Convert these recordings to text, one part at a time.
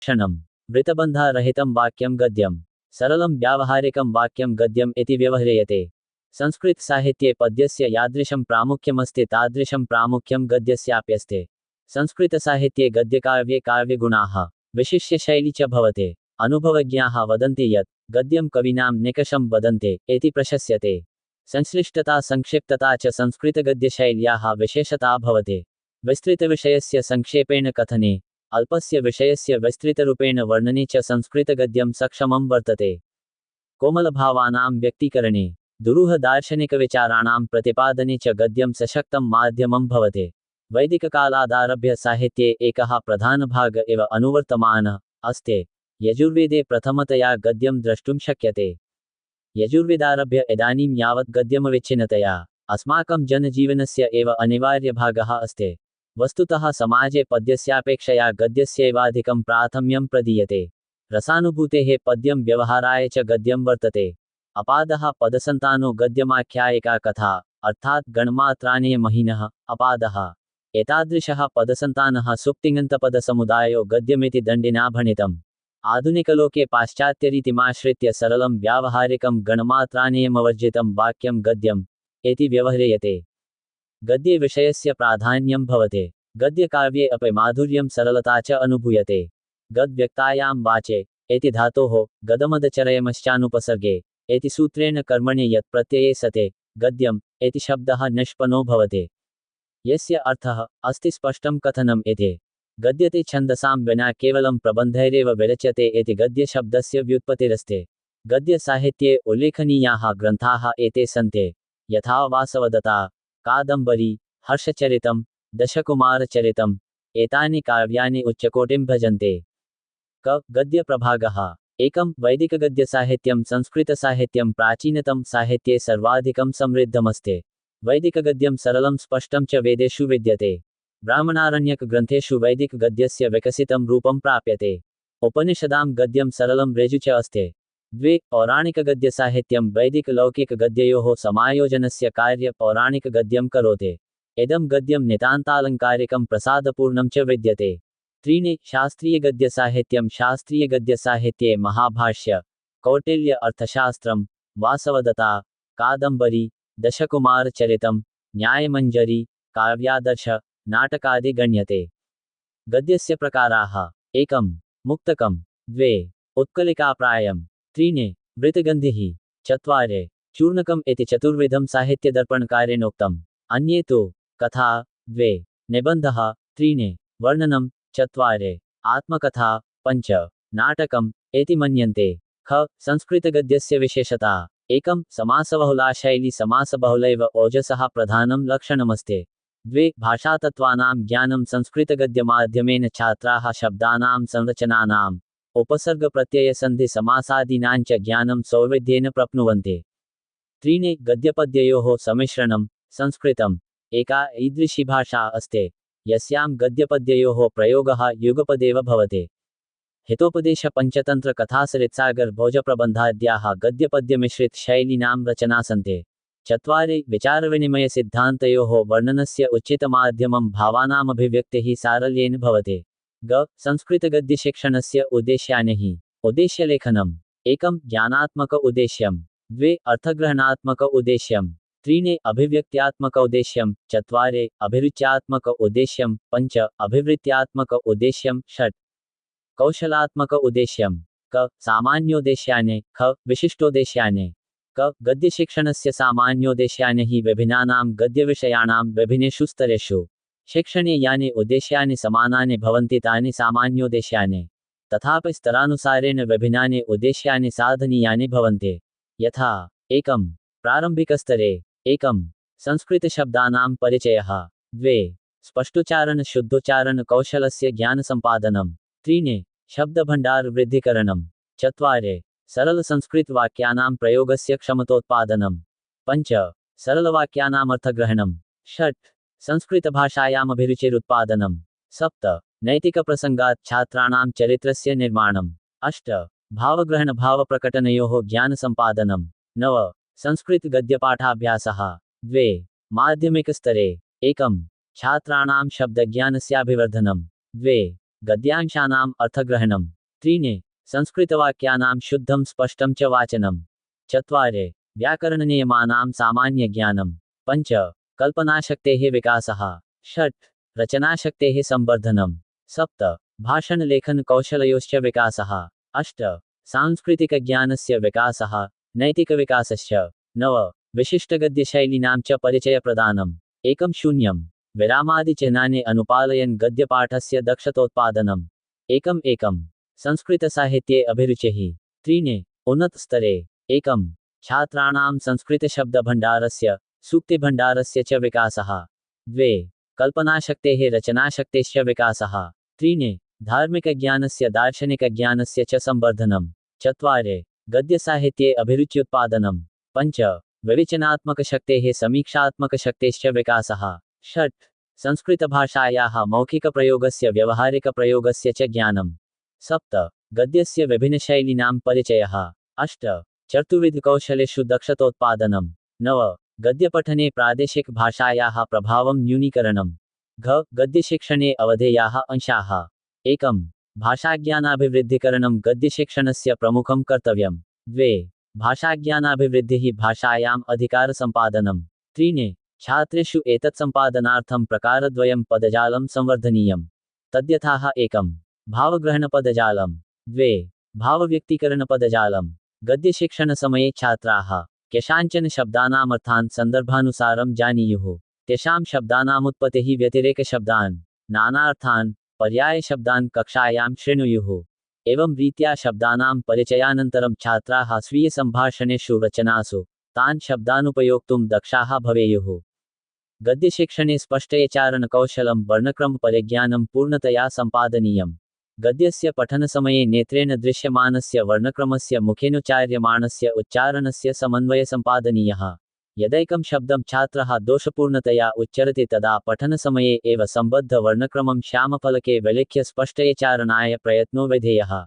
क्षणं वृतबन्धारहितं वाक्यं गद्यं सरलं व्यावहारिकं वाक्यं गद्यम् इति व्यवह्रियते। संस्कृतसाहित्ये पद्यस्य यादृशं प्रामुख्यमस्ति तादृशं प्रामुख्यं गद्यस्याप्यस्ति। संस्कृतसाहित्ये गद्यकाव्ये काव्यगुणाः विशिष्य शैली च भवते। अनुभवज्ञाः वदन्ति यत् गद्यं कवीनां निकषं वदन्ते इति प्रशस्यते। संश्लिष्टता संक्षिप्तता च संस्कृतगद्यशैल्याः विशेषता भवते। विस्तृतविषयस्य संक्षेपेण कथने अल्पस्य विषयस्य विस्तृतरूपेण वर्णने च संस्कृतगद्यं सक्षमं वर्तते। कोमलभावानां व्यक्तीकरणे दुरूहदार्शनिकविचाराणां प्रतिपादने च गद्यं सशक्तं माध्यमं भवते। वैदिककालादारभ्य साहित्ये एकः प्रधानभाग इव अनुवर्तमानः अस्ति। यजुर्वेदे प्रथमतया गद्यं द्रष्टुं शक्यते। यजुर्वेदारभ्य इदानीं यावत् गद्यमविच्छिन्नतया अस्माकं जनजीवनस्य एव अनिवार्यभागः अस्ति। वस्तुतः समाजे पद्यस्यापेक्षया गद्यस्यैवाधिकं प्राथम्यं प्रदीयते। रसानुभूतेः पद्यं व्यवहाराय च गद्यं वर्तते। अपादः पदसन्तानो गद्यमाख्यायिका कथा अर्थात् गणमात्राणेयमहिनः अपादः। एतादृशः पदसन्तानः सुप्तिङन्तपदसमुदायो गद्यमिति दण्डिना भणितम्। आधुनिकलोके पाश्चात्यरीतिमाश्रित्य सरलं व्यावहारिकं गणमात्राणेयमवर्जितं वाक्यं गद्यम् इति व्यवह्रियते। गद्ये विषयस्य प्राधान्यं भवते। गद्यकाव्ये अपि माधुर्यं सरलता च अनुभूयते। गद्व्यक्तायां वाचे इति धातोः गदमदचरयमश्चानुपसर्गे इति सूत्रेण कर्मणि यत् प्रत्यये सते गद्यम् इति शब्दः निष्पन्नो भवते। यस्य अर्थः अस्ति स्पष्टं कथनम् इति। गद्यते छन्दसां विना केवलं प्रबन्धैरेव विरच्यते इति गद्यशब्दस्य व्युत्पत्तिरस्ति। गद्यसाहित्ये उल्लेखनीयाः ग्रन्थाः एते सन्ति यथा वासवदत्ता कादम्बरी हर्षचरितं दशकुमारचरितम्। एतानि काव्यानि उच्चकोटिं भजन्ते। गद्यप्रभागः एकं वैदिकगद्यसाहित्यं संस्कृतसाहित्यं प्राचीनतम साहित्ये सर्वाधिकं समृद्धमस्ति। वैदिकगद्यं सरलं स्पष्टं च वेदेषु विद्यते। ब्राह्मणारण्यकग्रन्थेषु वैदिकगद्यस्य विकसितं रूपं प्राप्यते। उपनिषदां गद्यं सरलं ऋजु च अस्ति। पौराणिकगद्यसाहित्यं वैदिकलौकिकगद्ययोः समायोजनस्य कार्य पौराणिकगद्यं करोति। इदं गद्यं नितान्तालङ्कारिकं प्रसादपूर्णं च विद्यते। शास्त्रीयगद्यसाहित्यं शास्त्रीयगद्यसाहित्ये महाभाष्य कौटिल्य अर्थशास्त्रं वासवदत्ता कादम्बरी दशकुमारचरितं न्यायमञ्जरी काव्यादर्श नाटकादि गण्यते। गद्यस्य प्रकाराः एकं मुक्तकं द्वे उत्कलिकाप्रायं त्रीणि वृत्तगन्धिः चत्वारि चूर्णकम् इति चतुर्विधं साहित्यदर्पणकारेणोक्तम्। अन्ये तु कथा द्वे निबन्धः त्रीणि वर्णनं चत्वारि आत्मकथा पञ्च नाटकम् इति मन्यन्ते। संस्कृतगद्यस्य विशेषता एकं समासबहुला शैली समासबहुलैव ओजसः प्रधानं लक्षणमस्ति। द्वे भाषातत्त्वानां ज्ञानं संस्कृतगद्यमाध्यमेन छात्राः शब्दानां संरचनानाम् उपसर्गप्रत्ययसन्धिसमासादीनां च ज्ञानं सौविध्येन प्राप्नुवन्ति। त्रीणि गद्यपद्ययोः सम्मिश्रणं संस्कृतम् एका ईदृशी भाषा अस्ति यस्यां गद्यपद्ययोः प्रयोगः युगपदेव भवति। हितोपदेशपञ्चतन्त्रकथासरित्सागरभोजप्रबन्धाद्याः गद्यपद्यमिश्रितशैलीनां रचना सन्ति। चत्वारि विचारविनिमयसिद्धान्तयोः वर्णनस्य उचितमाध्यमं भावानामभिव्यक्तिः सारल्येन भवति। संस्कृतगद्यशिक्षणस्य उद्देश्यानि उद्देश्यलेखनम् एकं ज्ञानात्मक उद्देश्यं द्वे अर्थग्रहणात्मक उद्देश्यं त्रीणि अभिव्यक्त्यात्मक उद्देश्यं चत्वारि अभिरुच्यात्मक उद्देश्यं पञ्च अभिवृत्त्यात्मक उद्देश्यं षट् कौशलात्मक उद्देश्यं सामान्योद्देश्यानि विशिष्टोद्देश्यानि। गद्यशिक्षणस्य सामान्योद्देश्यानि विभिन्नानां गद्यविषयाणां विभिन्नेषु स्तरेषु शिक्षणे यानि उद्देश्यानि समानानि भवन्ति तानि सामान्योद्देश्यानि। तथापि स्तरानुसारेण विभिन्नानि उद्देश्यानि साधनीयानि भवन्ति। यथा एकं प्रारम्भिकस्तरे एकं संस्कृतशब्दानां परिचयः द्वे स्पष्टोच्चारण शुद्धोच्चारण कौशलस्य ज्ञानसम्पादनं त्रीणि शब्दभण्डारवृद्धिकरणं चत्वारि सरलसंस्कृतवाक्यानां प्रयोगस्य क्षमतोत्पादनं पञ्च सरलवाक्यानामर्थग्रहणं षट् संस्कृतभाषायामभिरुचिरुत्पादनं सप्त नैतिकप्रसङ्गात् छात्राणां चरित्रस्य निर्माणम् अष्ट भावग्रहणभावप्रकटनयोः ज्ञानसम्पादनं नव संस्कृतगद्यपाठाभ्यासः द्वे माध्यमिकस्तरे एकं छात्राणां शब्दज्ञानस्याभिवर्धनं द्वे गद्यांशानाम् अर्थग्रहणम्। त्रीणि संस्कृतवाक्यानां शुद्धं स्पष्टं च वाचनम्। चत्वारि व्याकरणनियमानां सामान्यज्ञानम्। पञ्च कल्पनाशक्तेः विकासः। षट् रचनाशक्तेः संवर्धनम्। सप्त भाषणलेखनकौशलयोश्च विकासः। अष्ट सांस्कृतिकज्ञानस्य विकासः नैतिकविकासश्च। नव विशिष्टगद्यशैलीनां च परिचयप्रदानम्। एकं शून्यं विरामादिचिह्नानि अनुपालयन् गद्यपाठस्य दक्षतोत्पादनम्। एकं संस्कृतसाहित्ये अभिरुचिः। त्रीणि उन्नतस्तरे। एकं छात्राणां संस्कृतशब्दभण्डारस्य सूक्तिभण्डारस्य च विकासः। द्वे कल्पनाशक्तेः रचनाशक्तेश्च विकासः। त्रीणि धार्मिकज्ञानस्य दार्शनिकज्ञानस्य च संवर्धनम्। चत्वारि गद्यसाहित्ये अभिरुच्युत्पादनम्। पञ्च विवेचनात्मकशक्तेः समीक्षात्मकशक्तेश्च विकासः। षट् संस्कृतभाषायाः मौखिकप्रयोगस्य व्यवहारिकप्रयोगस्य च ज्ञानम्। सप्त गद्यस्य विभिन्नशैलीनां परिचयः। अष्ट चतुर्विधकौशलेषु दक्षतोत्पादनम्। नव गद्यपठने प्रादेशिकभाषायाः प्रभावं न्यूनीकरणम्। घ गद्यशिक्षणे अवधेयाः अंशाः। एकं भाषाज्ञानाभिवृद्धिकरणं गद्यशिक्षणस्य प्रमुखं कर्तव्यम्। द्वे भाषाज्ञानाभिवृद्धिः भाषायाम् अधिकारसम्पादनम्। त्रीणि छात्रेषु एतत्सम्पादनार्थं प्रकारद्वयं पदजालं संवर्धनीयम्। तद्यथाः एकं भावग्रहणपदजालम्। द्वे भावव्यक्तीकरणपदजालम्। गद्यशिक्षणसमये छात्राः केषाञ्चन शब्दानामर्थान् सन्दर्भानुसारं जानीयुः। तेषां शब्दानामुत्पत्तिः व्यतिरेकशब्दान् नानार्थान् पर्यायशब्दान् कक्षायां शृणुयुः। एवं रीत्या शब्दानां परिचयानन्तरं छात्राः स्वीयसम्भाषणेषु रचनासु तान् शब्दानुपयोक्तुं दक्षाः भवेयुः। गद्यशिक्षणे स्पष्टोच्चारणकौशलं वर्णक्रमपरिज्ञानं पूर्णतया सम्पादनीयम्। गद्यस्य पठनसमये नेत्रेण दृश्यमानस्य वर्णक्रमस्य मुखेनोच्चार्यमाणस्य उच्चारणस्य समन्वयसम्पादनीयः। यदैकं शब्दं छात्रः दोषपूर्णतया उच्चरति तदा पठनसमये एव सम्बद्धवर्णक्रमं श्यामफलके विलिख्य स्पष्टोच्चारणाय प्रयत्नो विधेयः।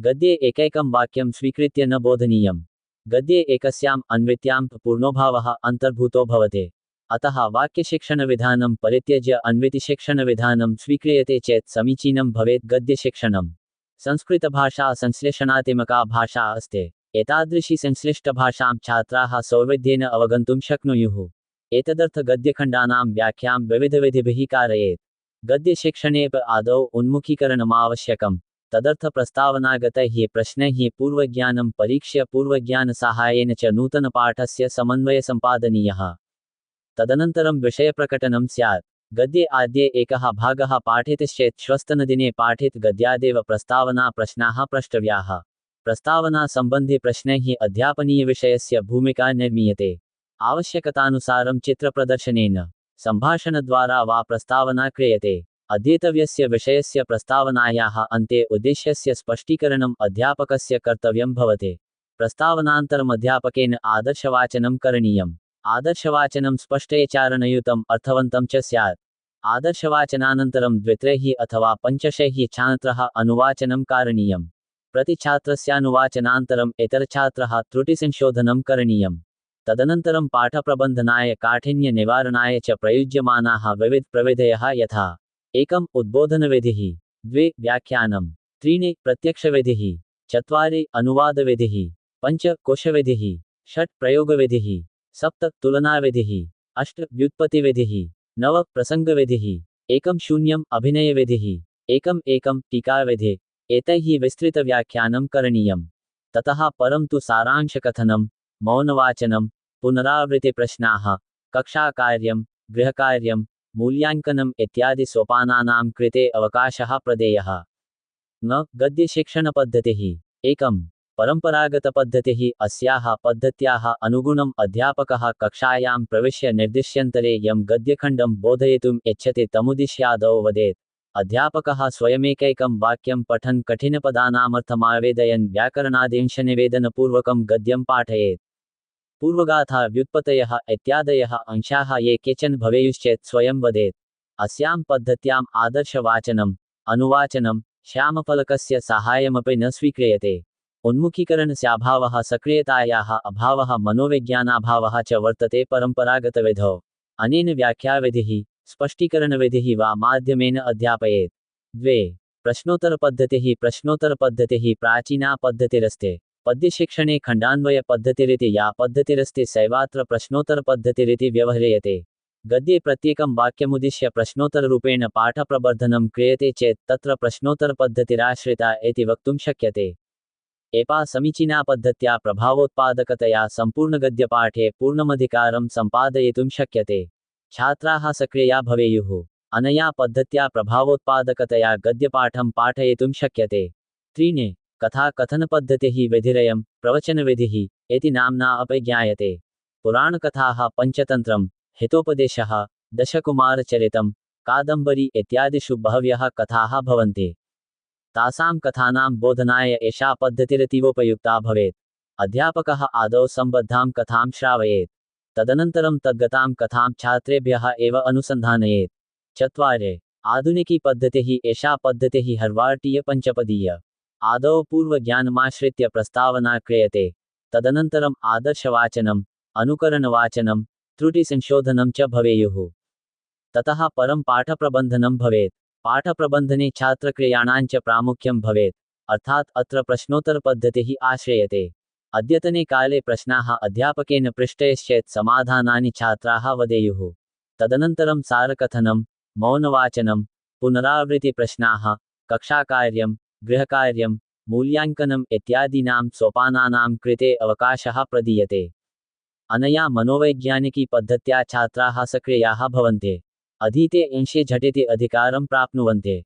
गद्ये एकैकं वाक्यं स्वीकृत्य न बोधनीयम्। गद्ये एकस्याम् अन्वित्यां पूर्णोभावः अन्तर्भूतो भवति। अतः वाक्यशिक्षणविधानं परित्यज्य अन्वितिशिक्षणविधानं स्वीक्रियते चेत् समीचीनं भवेत् गद्यशिक्षणम्। संस्कृतभाषा संश्लेषणात्मका भाषा अस्ति। एतादृशी संश्लिष्टभाषां छात्राः सौविध्येन अवगन्तुं शक्नुयुः। एतदर्थ गद्यखण्डानां व्याख्यां विविधविधिभिः कारयेत्। गद्यशिक्षणे आदौ उन्मुखीकरणमावश्यकम्। तदर्थ प्रस्तावनागतैः प्रश्नैः पूर्वज्ञानं परीक्ष्य पूर्वज्ञानसाहाय्येन च नूतनपाठस्य समन्वयसम्पादनीयः। तदनन्तरं विषयप्रकटनं स्यात्। गद्ये आद्ये एकः भागः पाठितश्चेत् श्वस्तनदिने पाठित गद्यादेव प्रस्तावना प्रश्नाः प्रष्टव्याः। प्रस्तावनासम्बन्धि प्रश्नैः अध्यापनीयविषयस्य भूमिका निर्मीयते। आवश्यकतानुसारं चित्रप्रदर्शनेन सम्भाषणद्वारा वा प्रस्तावना क्रियते। अध्येतव्यस्य विषयस्य प्रस्तावनायाः अन्ते उद्देश्यस्य स्पष्टीकरणम् अध्यापकस्य कर्तव्यं भवति। प्रस्तावनान्तरम् अध्यापकेन आदर्शवाचनं करणीयम्। आदर्शवाचनं स्पष्टोच्चारणयुतम् अर्थवन्तं च स्यात्। आदर्शवाचनानन्तरं द्वित्रैः अथवा पञ्चशैः छात्रः अनुवाचनं कारणीयम्। प्रतिछात्रस्यानुवाचनान्तरम् इतरछात्रः त्रुटिसंशोधनं करणीयम्। तदनन्तरं पाठप्रबन्धनाय काठिन्यनिवारणाय च प्रयुज्यमानाः विविधप्रविधयः यथा एकम् उद्बोधनविधिः, द्वे व्याख्यानं, त्रीणि प्रत्यक्षविधिः, चत्वारि अनुवादविधिः, पञ्च कोशविधिः, षट् प्रयोगविधिः, सप्त तुलनाविधिः, अष्ट व्युत्पत्तिविधिः, नव प्रसङ्गविधिः, एकं शून्यम् अभिनयविधिः, एकं टीकाविधिः। एतैः विस्तृतव्याख्यानं करणीयम्। ततः परं तु सारांशकथनं, मौनवाचनं, पुनरावृत्तिप्रश्नाः, कक्षाकार्यं, गृहकार्यं, मूल्याङ्कनम् इत्यादि सोपानानां कृते अवकाशः प्रदेयः। न गद्यशिक्षणपद्धतिः। एकं परम्परागतपद्धतिः। अस्याः पद्धत्याः अनुगुणम् अध्यापकः कक्षायां प्रविश्य निर्दिश्यन्तरे यं गद्यखण्डं बोधयितुम् इच्छति तमुद्दिश्यादौ वदेत्। अध्यापकः स्वयमेकैकं वाक्यं पठन् कठिनपदानामर्थमावेदयन् व्याकरणादिंशनिवेदनपूर्वकं गद्यं पाठयेत्। पूर्वगाथा व्युत्पत्तयः इत्यादयः अंशाः ये केचन भवेयुश्चेत् स्वयं वदेत्। अस्यां पद्धत्याम् आदर्शवाचनम्, अनुवाचनं, श्यामफलकस्य साहाय्यमपि न स्वीक्रियते। उन्मुखीकरणस्याभावः, सक्रियतायाः अभावः, मनोविज्ञानाभावः च वर्तते परम्परागतविधौ। अनेन व्याख्याविधिः, स्पष्टीकरणविधिः वा माध्यमेन अध्यापयेत्। द्वे प्रश्नोत्तरपद्धतिः प्राचीना पद्धतिरस्ते पद्यशिक्षणे खण्डान्वयपद्धतिरिति या पद्धतिरस्ति सैवात्र प्रश्नोत्तरपद्धतिरिति व्यवह्रियते। गद्ये प्रत्येकं वाक्यमुद्दिश्य प्रश्नोत्तररूपेण पाठप्रवर्धनं क्रियते चेत् तत्र प्रश्नोत्तरपद्धतिराश्रिता इति वक्तुं शक्यते। एपा समीचीना पद्धत्या प्रभावोत्पादकतया सम्पूर्णगद्यपाठे पूर्णमधिकारं सम्पादयितुं शक्यते। छात्राः सक्रिया भवेयुः। अनया पद्धत्या प्रभावोत्पादकतया गद्यपाठं पाठयितुं शक्यते। 3 कथाकथनपद्धतिः विधिरयं प्रवचनविधिः इति नाम्ना अपि ज्ञायते। पुराणकथाः पञ्चतन्त्रं हितोपदेशः दशकुमारचरितं कादम्बरी इत्यादिषु बहव्यः कथाः भवन्ति। तासां कथानां बोधनाय एषा पद्धतिरतीवोपयुक्ता भवेत्। अध्यापकः आदौ सम्बद्धां कथां श्रावयेत्, तदनन्तरं तद्गतां कथां छात्रेभ्यः एव अनुसन्धानयेत्। 4 आधुनिकी पद्धतिः एषा पद्धतिः हर्वार्टीयपञ्चपदीय। आदौ पूर्वज्ञानमाश्रित्य प्रस्तावना क्रियते, तदनन्तरम् आदर्शवाचनम्, अनुकरणवाचनं, त्रुटिसंशोधनं च भवेयुः। ततः परं पाठप्रबन्धनं भवेत्। पाठप्रबन्धने छात्रक्रियाणां च प्रामुख्यं भवेत्, अर्थात् अत्र प्रश्नोत्तरपद्धतिः आश्रयते। अद्यतने काले प्रश्नाः अध्यापकेन पृष्टैश्चेत् समाधानानि छात्राः वदेयुः। तदनन्तरं सारकथनं, मौनवाचनं, पुनरावृत्तिप्रश्नाः, कक्षाकार्यं, गृहकार्यं, मूल्याङ्कनम् इत्यादीनां सोपानानां कृते अवकाशः प्रदीयते। अनया मनोवैज्ञानिकी पद्धत्या छात्राः सक्रियाः भवन्ति। अधीते अंशे झटिति अधिकारं प्राप्नुवन्ति।